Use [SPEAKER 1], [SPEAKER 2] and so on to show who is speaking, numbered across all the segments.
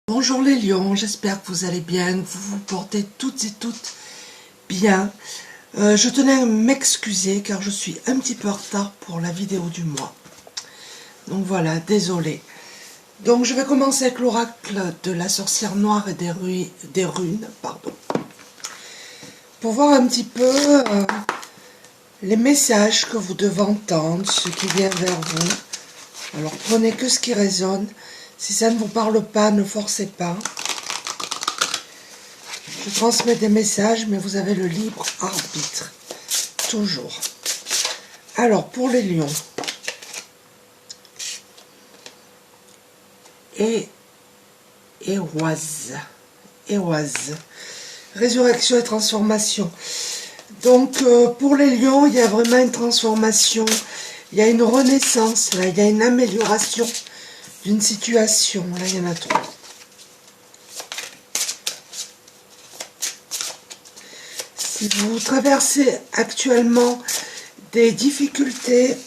[SPEAKER 1] Bonjour les lions, j'espère que vous allez bien, que vous vous portez toutes et toutes bien. Je tenais à m'excuser car je suis un petit peu en retard pour la vidéo du mois. Donc voilà, désolé. Donc je vais commencer avec l'oracle de la sorcière noire et des runes, pardon. Pour voir un petit peu les messages que vous devez entendre, ce qui vient vers vous. Alors prenez que ce qui résonne. Si ça ne vous parle pas, ne forcez pas. Je transmets des messages, mais vous avez le libre arbitre. Toujours. Alors, pour les lions. Éoise. Résurrection et transformation. Donc, pour les lions, il y a vraiment une transformation. Il y a une renaissance, là. Il y a une amélioration d'une situation. Là, il y en a trois. Si vous traversez actuellement des difficultés,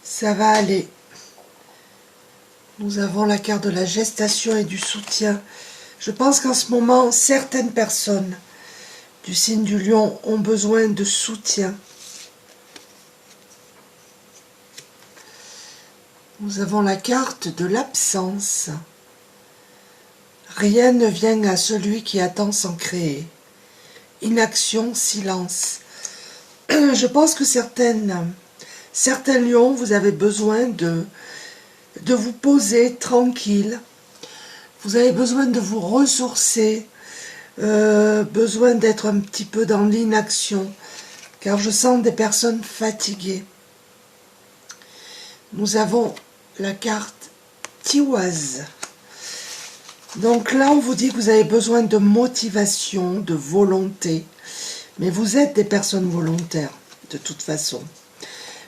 [SPEAKER 1] ça va aller. Nous avons la carte de la gestation et du soutien. Je pense qu'en ce moment, certaines personnes du signe du lion ont besoin de soutien. Nous avons la carte de l'absence. Rien ne vient à celui qui attend sans créer. Inaction, silence. Je pense que certains lions, vous avez besoin de vous poser tranquille. Vous avez besoin de vous ressourcer, besoin d'être un petit peu dans l'inaction, car je sens des personnes fatiguées. Nous avons la carte Tiwaz. Donc là, on vous dit que vous avez besoin de motivation, de volonté. Mais vous êtes des personnes volontaires, de toute façon.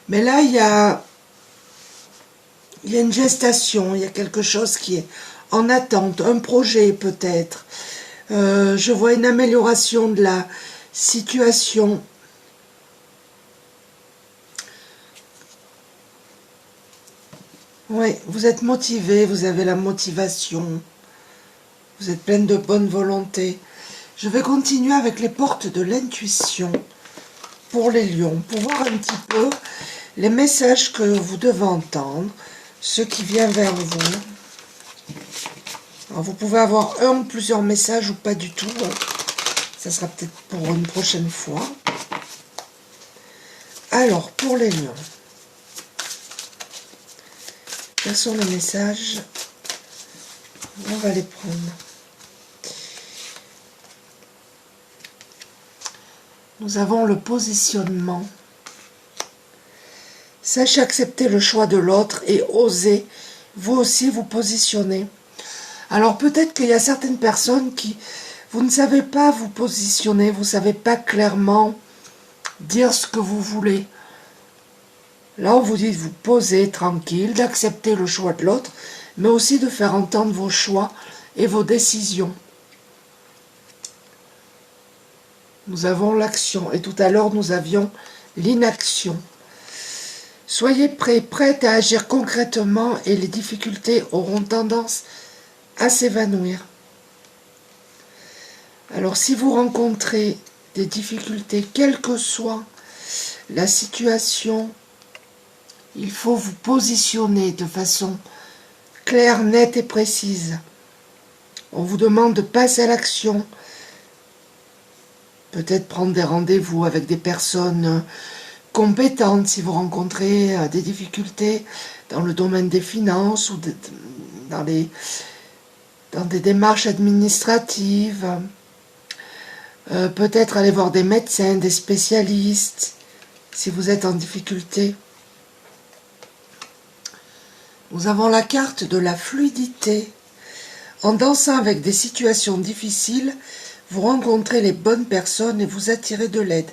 [SPEAKER 1] Mais là, il y a une gestation, il y a quelque chose qui est en attente, un projet peut-être. Je vois une amélioration de la situation. Oui, vous êtes motivé, vous avez la motivation. Vous êtes pleine de bonne volonté. Je vais continuer avec les portes de l'intuition pour les lions, pour voir un petit peu les messages que vous devez entendre, ce qui vient vers vous. Alors vous pouvez avoir un ou plusieurs messages ou pas du tout. Ça sera peut-être pour une prochaine fois. Alors, pour les lions, quels sont les messages? On va les prendre. Nous avons le positionnement. Sachez accepter le choix de l'autre et osez vous aussi vous positionner. Alors peut-être qu'il y a certaines personnes qui, vous ne savez pas vous positionner, vous ne savez pas clairement dire ce que vous voulez. Là on vous dit de vous poser tranquille, d'accepter le choix de l'autre, mais aussi de faire entendre vos choix et vos décisions. Nous avons l'action et tout à l'heure nous avions l'inaction. Soyez prête à agir concrètement et les difficultés auront tendance à s'évanouir. Alors si vous rencontrez des difficultés, quelle que soit la situation, il faut vous positionner de façon claire, nette et précise. On vous demande de passer à l'action. Peut-être prendre des rendez-vous avec des personnes compétentes si vous rencontrez des difficultés dans le domaine des finances ou dans des démarches administratives. Peut-être aller voir des médecins, des spécialistes si vous êtes en difficulté. Nous avons la carte de la fluidité. En dansant avec des situations difficiles, vous rencontrez les bonnes personnes et vous attirez de l'aide.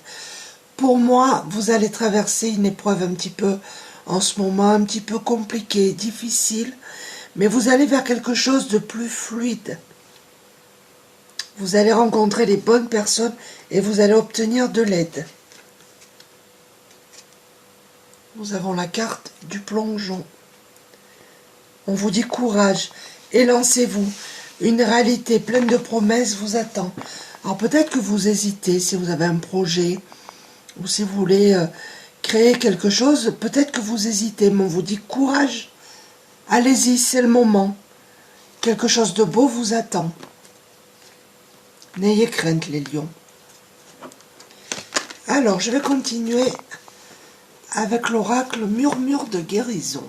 [SPEAKER 1] Pour moi, vous allez traverser une épreuve un petit peu, en ce moment, un petit peu compliquée, difficile, mais vous allez vers quelque chose de plus fluide. Vous allez rencontrer les bonnes personnes et vous allez obtenir de l'aide. Nous avons la carte du plongeon. On vous dit courage, élancez-vous. Une réalité pleine de promesses vous attend. Alors peut-être que vous hésitez si vous avez un projet ou si vous voulez créer quelque chose, peut-être que vous hésitez, mais on vous dit courage, allez-y, c'est le moment. Quelque chose de beau vous attend. N'ayez crainte les lions. Alors je vais continuer avec l'oracle murmure de guérison.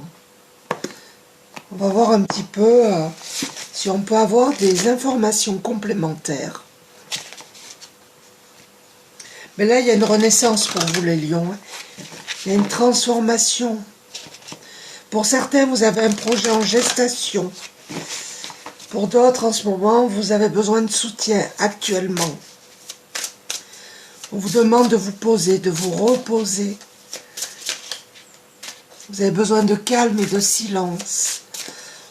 [SPEAKER 1] On va voir un petit peu si on peut avoir des informations complémentaires. Mais là, il y a une renaissance pour vous les lions. Il y a une transformation. Pour certains, vous avez un projet en gestation. Pour d'autres, en ce moment, vous avez besoin de soutien actuellement. On vous demande de vous poser, de vous reposer. Vous avez besoin de calme et de silence.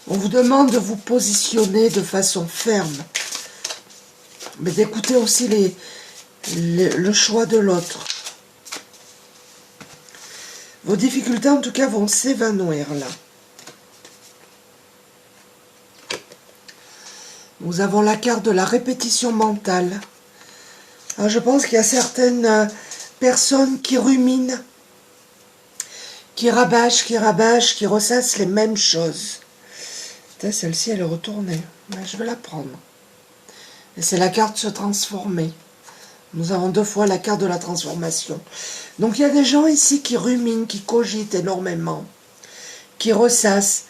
[SPEAKER 1] On vous demande de vous positionner de façon ferme, mais d'écouter aussi le choix de l'autre. Vos difficultés, en tout cas, vont s'évanouir là. Nous avons la carte de la répétition mentale. Alors, je pense qu'il y a certaines personnes qui ruminent, qui rabâchent, qui ressassent les mêmes choses. Celle-ci, elle est retournée. Mais je vais la prendre. Et c'est la carte se transformer. Nous avons 2 fois la carte de la transformation. Donc il y a des gens ici qui ruminent, qui cogitent énormément, qui ressassent.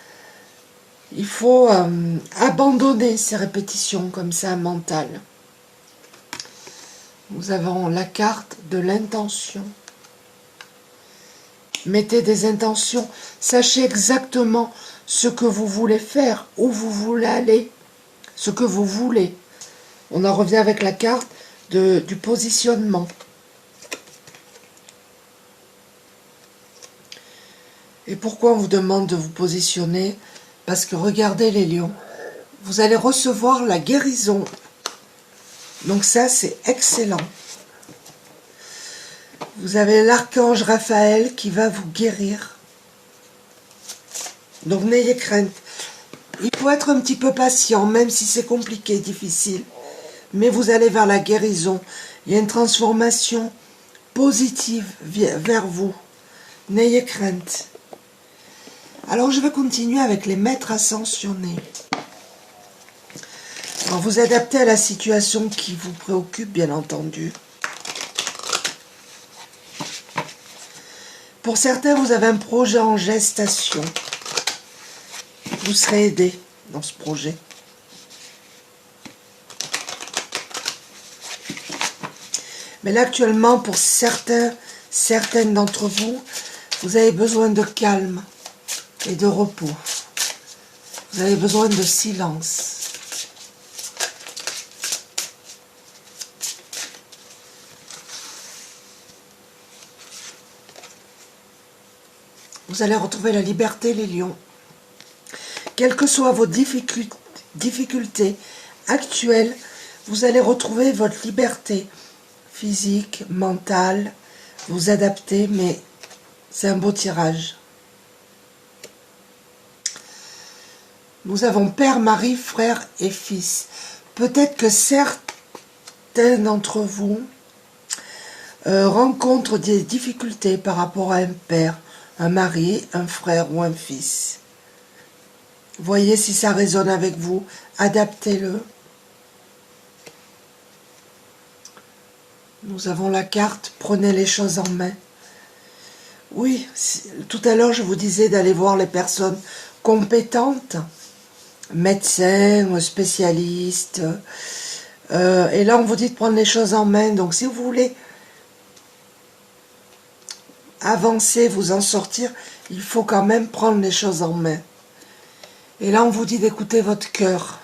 [SPEAKER 1] Il faut abandonner ces répétitions comme ça mentales. Nous avons la carte de l'intention. Mettez des intentions. Sachez exactement ce que vous voulez faire, où vous voulez aller, ce que vous voulez. On en revient avec la carte du positionnement. Et pourquoi on vous demande de vous positionner? Parce que regardez les lions, vous allez recevoir la guérison. Donc ça, c'est excellent. Vous avez l'archange Raphaël qui va vous guérir. Donc n'ayez crainte. Il faut être un petit peu patient, même si c'est compliqué, difficile. Mais vous allez vers la guérison. Il y a une transformation positive vers vous. N'ayez crainte. Alors je vais continuer avec les maîtres ascensionnés. Alors, vous adaptez à la situation qui vous préoccupe, bien entendu. Pour certains, vous avez un projet en gestation. Vous serez aidé dans ce projet. Mais là, actuellement, pour certaines d'entre vous, vous avez besoin de calme et de repos. Vous avez besoin de silence. Vous allez retrouver la liberté, les lions. Quelles que soient vos difficultés actuelles, vous allez retrouver votre liberté physique, mentale, vous adapter, mais c'est un beau tirage. Nous avons père, mari, frère et fils. Peut-être que certains d'entre vous rencontrent des difficultés par rapport à un père, un mari, un frère ou un fils. Voyez si ça résonne avec vous, adaptez-le. Nous avons la carte, prenez les choses en main. Oui, tout à l'heure je vous disais d'aller voir les personnes compétentes, médecins, spécialistes. Et là on vous dit de prendre les choses en main. Donc si vous voulez avancer, vous en sortir, il faut quand même prendre les choses en main. Et là on vous dit d'écouter votre cœur.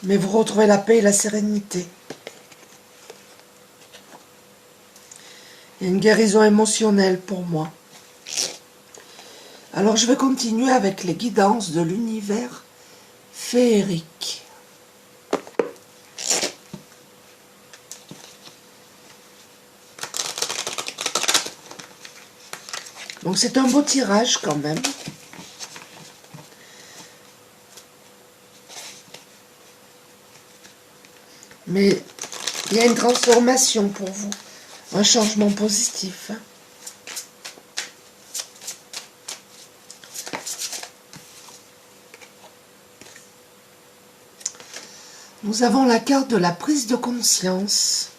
[SPEAKER 1] Mais vous retrouvez la paix et la sérénité. Il y a une guérison émotionnelle pour moi. Alors je vais continuer avec les guidances de l'univers féerique. Donc c'est un beau tirage quand même. Mais il y a une transformation pour vous, un changement positif. Nous avons la carte de la prise de conscience.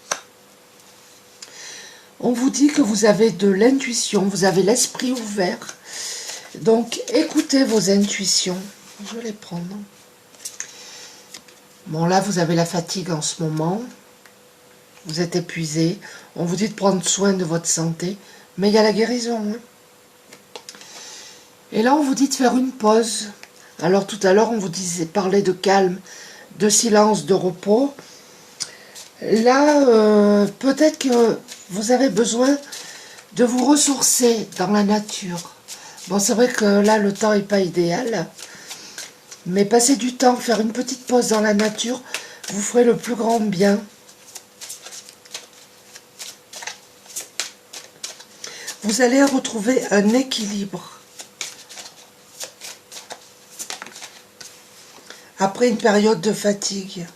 [SPEAKER 1] On vous dit que vous avez de l'intuition, vous avez l'esprit ouvert. Donc écoutez vos intuitions. Je vais les prendre. Bon, là vous avez la fatigue en ce moment. Vous êtes épuisé. On vous dit de prendre soin de votre santé. Mais il y a la guérison. Hein. Et là on vous dit de faire une pause. Alors tout à l'heure on vous disait parler de calme, de silence, de repos. Là, peut-être que vous avez besoin de vous ressourcer dans la nature. Bon, c'est vrai que là, le temps n'est pas idéal. Mais passez du temps, faire une petite pause dans la nature, vous ferez le plus grand bien. Vous allez retrouver un équilibre. Après une période de fatigue.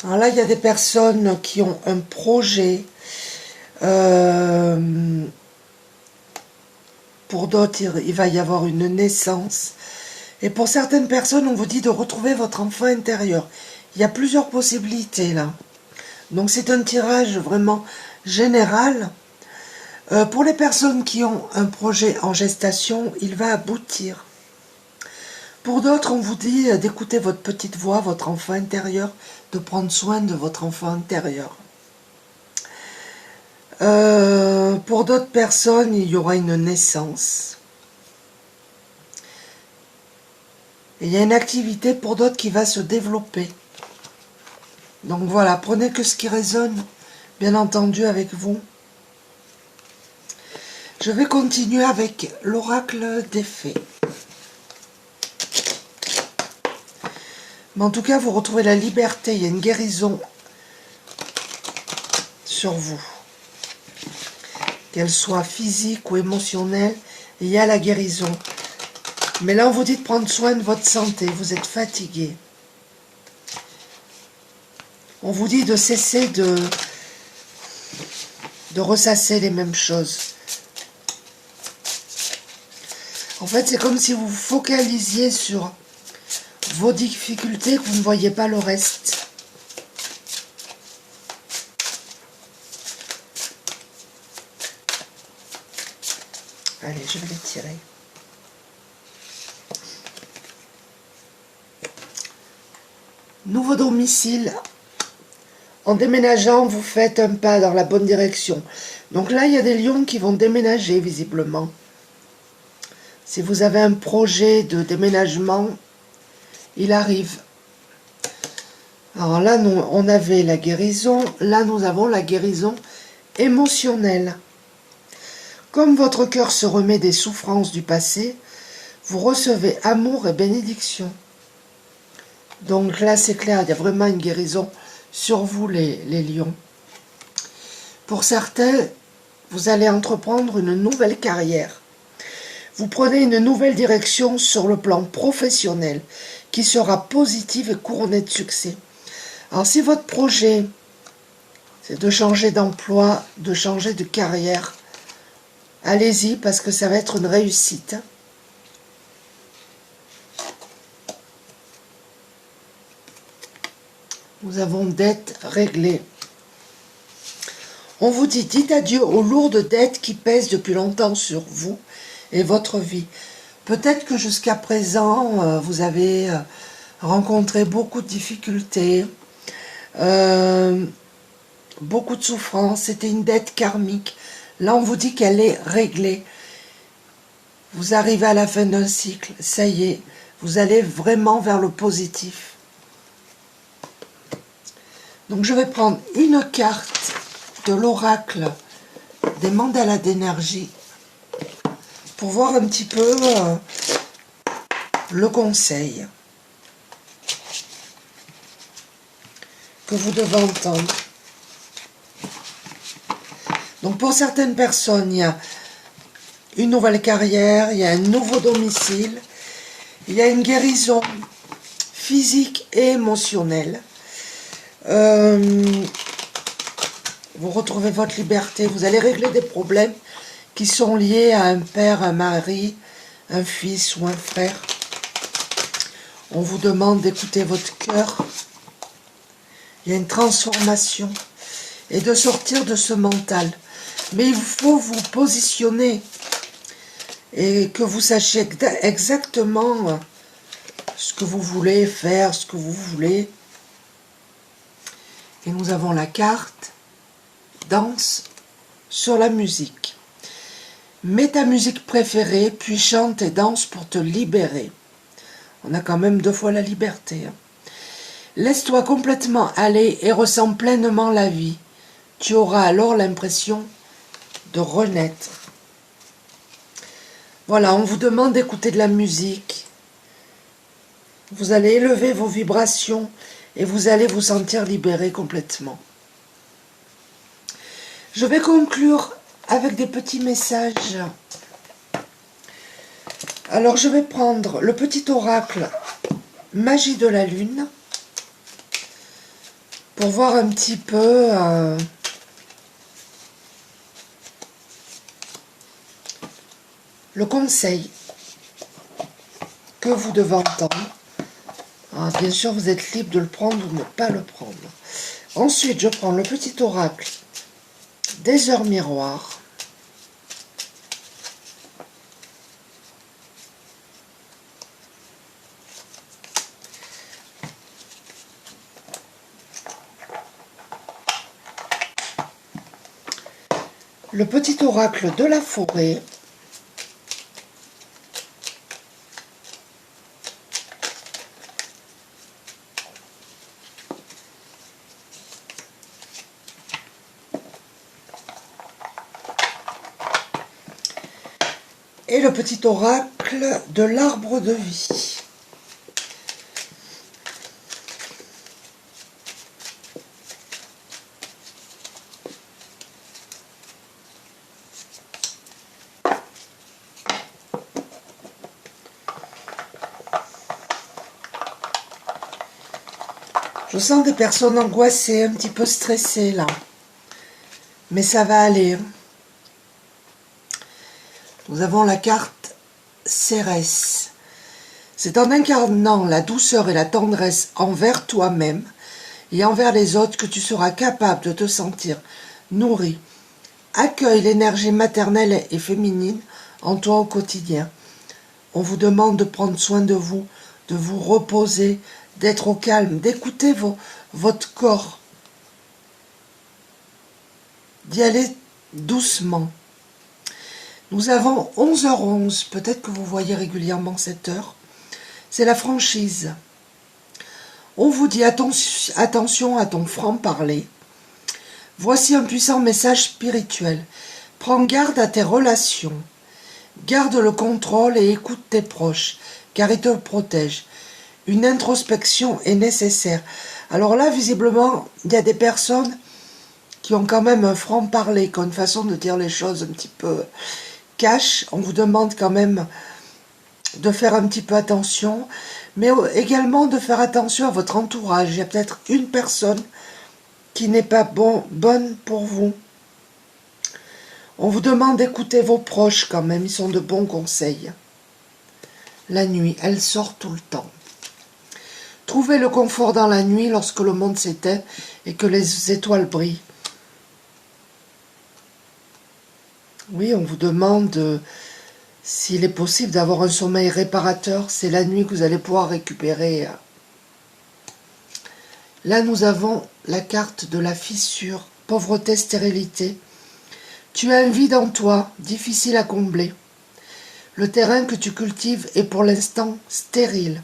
[SPEAKER 1] Alors là, il y a des personnes qui ont un projet. Pour d'autres, il va y avoir une naissance. Et pour certaines personnes, on vous dit de retrouver votre enfant intérieur. Il y a plusieurs possibilités là. Donc c'est un tirage vraiment général. Pour les personnes qui ont un projet en gestation, il va aboutir. Pour d'autres, on vous dit d'écouter votre petite voix, votre enfant intérieur, de prendre soin de votre enfant intérieur. Pour d'autres personnes, il y aura une naissance. Et il y a une activité pour d'autres qui va se développer. Donc voilà, prenez que ce qui résonne, bien entendu, avec vous. Je vais continuer avec l'oracle des fées. Mais en tout cas, vous retrouvez la liberté, il y a une guérison sur vous. Qu'elle soit physique ou émotionnelle, il y a la guérison. Mais là, on vous dit de prendre soin de votre santé, vous êtes fatigué. On vous dit de cesser de ressasser les mêmes choses. En fait, c'est comme si vous vous focalisiez sur vos difficultés, que vous ne voyez pas le reste. Allez, je vais les tirer. Nouveau domicile. En déménageant, vous faites un pas dans la bonne direction. Donc là, il y a des lions qui vont déménager, visiblement. Si vous avez un projet de déménagement, il arrive. Alors là, nous, on avait la guérison. Là, nous avons la guérison émotionnelle. Comme votre cœur se remet des souffrances du passé, vous recevez amour et bénédiction. Donc là, c'est clair, il y a vraiment une guérison sur vous, les lions. Pour certains, vous allez entreprendre une nouvelle carrière. Vous prenez une nouvelle direction sur le plan professionnel qui sera positive et couronnée de succès. Alors si votre projet, c'est de changer d'emploi, de changer de carrière, allez-y parce que ça va être une réussite. Nous avons dettes réglées. On vous dit, dites adieu aux lourdes dettes qui pèsent depuis longtemps sur vous et votre vie. Peut-être que jusqu'à présent, vous avez rencontré beaucoup de difficultés, beaucoup de souffrances. C'était une dette karmique. Là, on vous dit qu'elle est réglée. Vous arrivez à la fin d'un cycle. Ça y est, vous allez vraiment vers le positif. Donc, je vais prendre une carte de l'oracle des mandalas d'énergie pour voir un petit peu le conseil que vous devez entendre. Donc pour certaines personnes, il y a une nouvelle carrière, il y a un nouveau domicile, il y a une guérison physique et émotionnelle. Vous retrouvez votre liberté, vous allez régler des problèmes qui sont liés à un père, un mari, un fils ou un frère. On vous demande d'écouter votre cœur. Il y a une transformation et de sortir de ce mental. Mais il faut vous positionner et que vous sachiez exactement ce que vous voulez faire, ce que vous voulez. Et nous avons la carte danse sur la musique. Mets ta musique préférée, puis chante et danse pour te libérer. On a quand même 2 fois la liberté. Laisse-toi complètement aller et ressens pleinement la vie. Tu auras alors l'impression de renaître. Voilà, on vous demande d'écouter de la musique. Vous allez élever vos vibrations et vous allez vous sentir libéré complètement. Je vais conclure avec des petits messages. Alors je vais prendre le petit oracle Magie de la Lune pour voir un petit peu le conseil que vous devez entendre. Alors, bien sûr, vous êtes libre de le prendre ou de ne pas le prendre. Ensuite, je prends le petit oracle des heures miroirs. Le petit oracle de la forêt. Et le petit oracle de l'arbre de vie. Je sens des personnes angoissées, un petit peu stressées là. Mais ça va aller. Nous avons la carte Cérès. C'est en incarnant la douceur et la tendresse envers toi-même et envers les autres que tu seras capable de te sentir nourri. Accueille l'énergie maternelle et féminine en toi au quotidien. On vous demande de prendre soin de vous reposer, d'être au calme, d'écouter votre corps, d'y aller doucement. Nous avons 11h11, peut-être que vous voyez régulièrement cette heure. C'est la franchise. On vous dit attention à ton franc-parler. Voici un puissant message spirituel. Prends garde à tes relations. Garde le contrôle et écoute tes proches, car ils te protègent. Une introspection est nécessaire. Alors là, visiblement, il y a des personnes qui ont quand même un franc-parler, qui ont une façon de dire les choses un petit peu cash. On vous demande quand même de faire un petit peu attention, mais également de faire attention à votre entourage. Il y a peut-être une personne qui n'est pas bonne pour vous. On vous demande d'écouter vos proches quand même, ils sont de bons conseils. La nuit, elle sort tout le temps. Trouvez le confort dans la nuit lorsque le monde s'éteint et que les étoiles brillent. Oui, on vous demande s'il est possible d'avoir un sommeil réparateur. C'est la nuit que vous allez pouvoir récupérer. Là, nous avons la carte de la fissure, pauvreté, stérilité. Tu as un vide en toi, difficile à combler. Le terrain que tu cultives est pour l'instant stérile.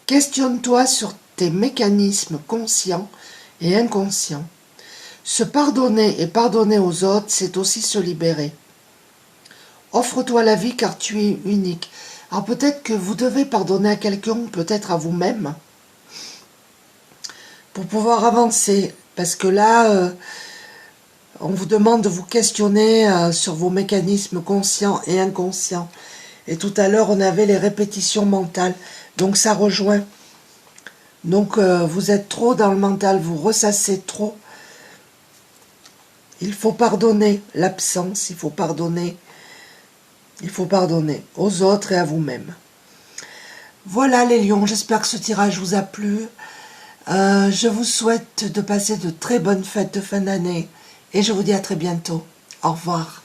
[SPEAKER 1] Questionne-toi sur tes mécanismes conscients et inconscients. Se pardonner et pardonner aux autres, c'est aussi se libérer. Offre-toi la vie car tu es unique. Alors peut-être que vous devez pardonner à quelqu'un, peut-être à vous-même, pour pouvoir avancer. Parce que là, On vous demande de vous questionner sur vos mécanismes conscients et inconscients. Et tout à l'heure, on avait les répétitions mentales. Donc ça rejoint. Donc vous êtes trop dans le mental, vous ressassez trop. Il faut pardonner l'absence, il faut pardonner aux autres et à vous-même. Voilà les lions, j'espère que ce tirage vous a plu. Je vous souhaite de passer de très bonnes fêtes de fin d'année et je vous dis à très bientôt. Au revoir.